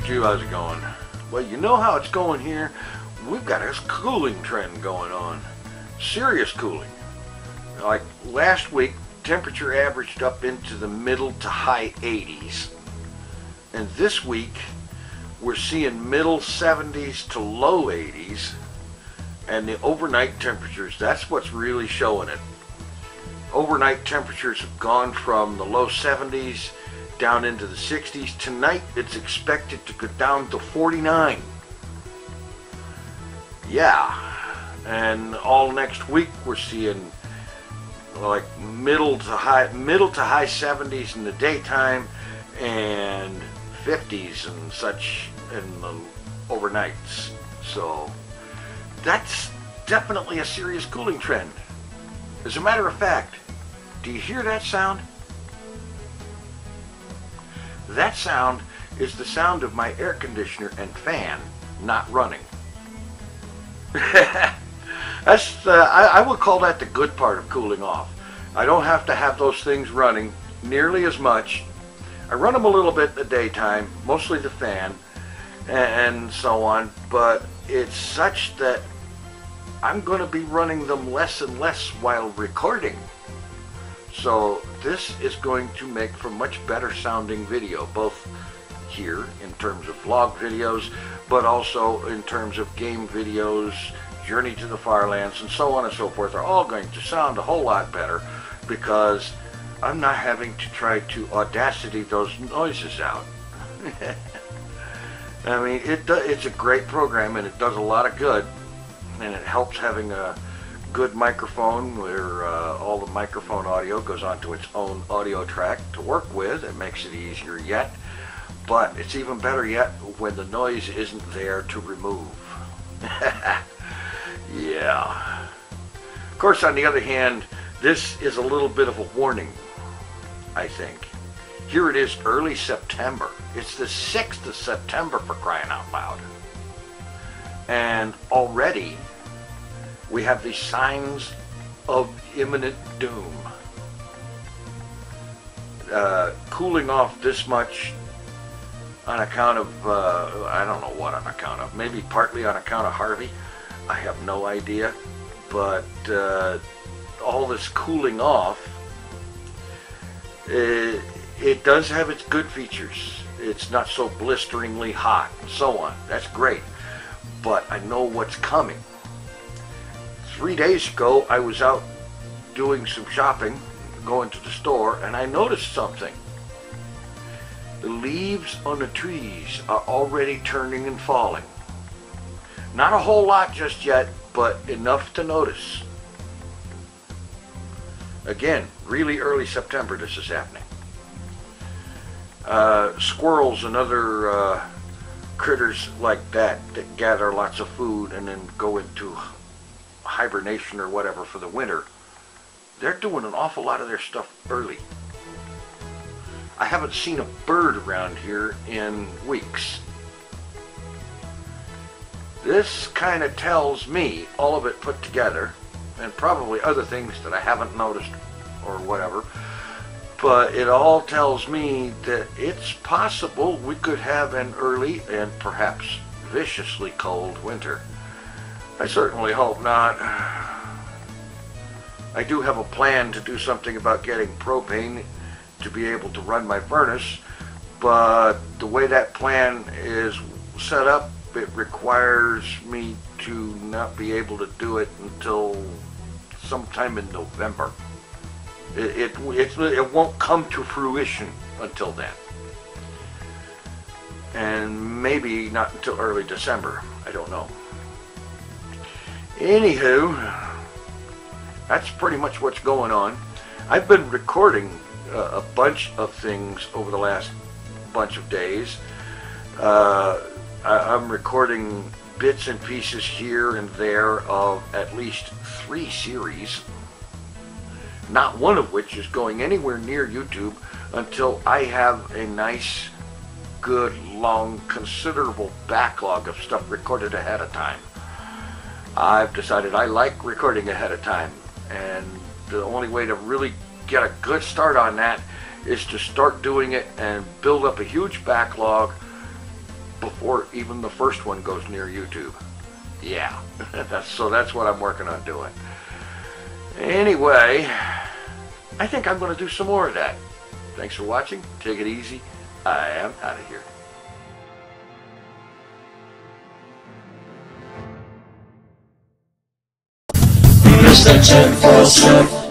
YouTube, how's it going? Well, you know how it's going here. We've got a cooling trend going on. Serious cooling. Like last week, temperature averaged up into the middle to high 80s. And this week, we're seeing middle 70s to low 80s. And the overnight temperatures, that's what's really showing it. Overnight temperatures have gone from the low 70s down into the 60s. Tonight, it's expected to go down to 49. Yeah. And all next week, we're seeing like middle to high 70s in the daytime and 50s and such in the overnights. So that's definitely a serious cooling trend. As a matter of fact, do you hear that sound? That sound is the sound of my air conditioner and fan not running. That's I would call that the good part of cooling off. I don't have to have those things running nearly as much. I run them a little bit in the daytime, mostly the fan and so on, but it's such that I'm going to be running them less and less while recording. So this is going to make for much better sounding video, both here in terms of vlog videos, but also in terms of game videos, Journey to the FarLands, and so on and so forth are all going to sound a whole lot better because I'm not having to try to Audacity those noises out. I mean, it's a great program and it does a lot of good, and it helps having a good microphone where all the microphone audio goes onto its own audio track to work with. It makes it easier yet, but it's even better yet when the noise isn't there to remove. Yeah. Of course, on the other hand, this is a little bit of a warning, I think. Here it is early September. It's the 6th of September, for crying out loud. And already we have the signs of imminent doom. Cooling off this much on account of, I don't know what on account of, maybe partly on account of Harvey. I have no idea, but all this cooling off, it does have its good features. It's not so blisteringly hot and so on. That's great, but I know what's coming. 3 days ago, I was out doing some shopping, going to the store, and I noticed something. The leaves on the trees are already turning and falling. Not a whole lot just yet, but enough to notice. Again, really early September this is happening. Squirrels and other critters like that gather lots of food and then go into hibernation or whatever for the winter. They're doing an awful lot of their stuff early. I haven't seen a bird around here in weeks. This kind of tells me, all of it put together, and probably other things that I haven't noticed or whatever, but it all tells me that it's possible we could have an early and perhaps viciously cold winter. I certainly hope not. I do have a plan to do something about getting propane to be able to run my furnace, but the way that plan is set up, it requires me to not be able to do it until sometime in November. It won't come to fruition until then. And maybe not until early December. I don't know. Anywho, that's pretty much what's going on. I've been recording a bunch of things over the last bunch of days. I'm recording bits and pieces here and there of at least 3 series, not one of which is going anywhere near YouTube until I have a nice, good, long, considerable backlog of stuff recorded ahead of time. I've decided I like recording ahead of time, and the only way to really get a good start on that is to start doing it and build up a huge backlog before even the first one goes near YouTube. Yeah, that's what I'm working on doing. Anyway, I think I'm going to do some more of that. Thanks for watching. Take it easy. I am out of here. Here's the TinFoilChef.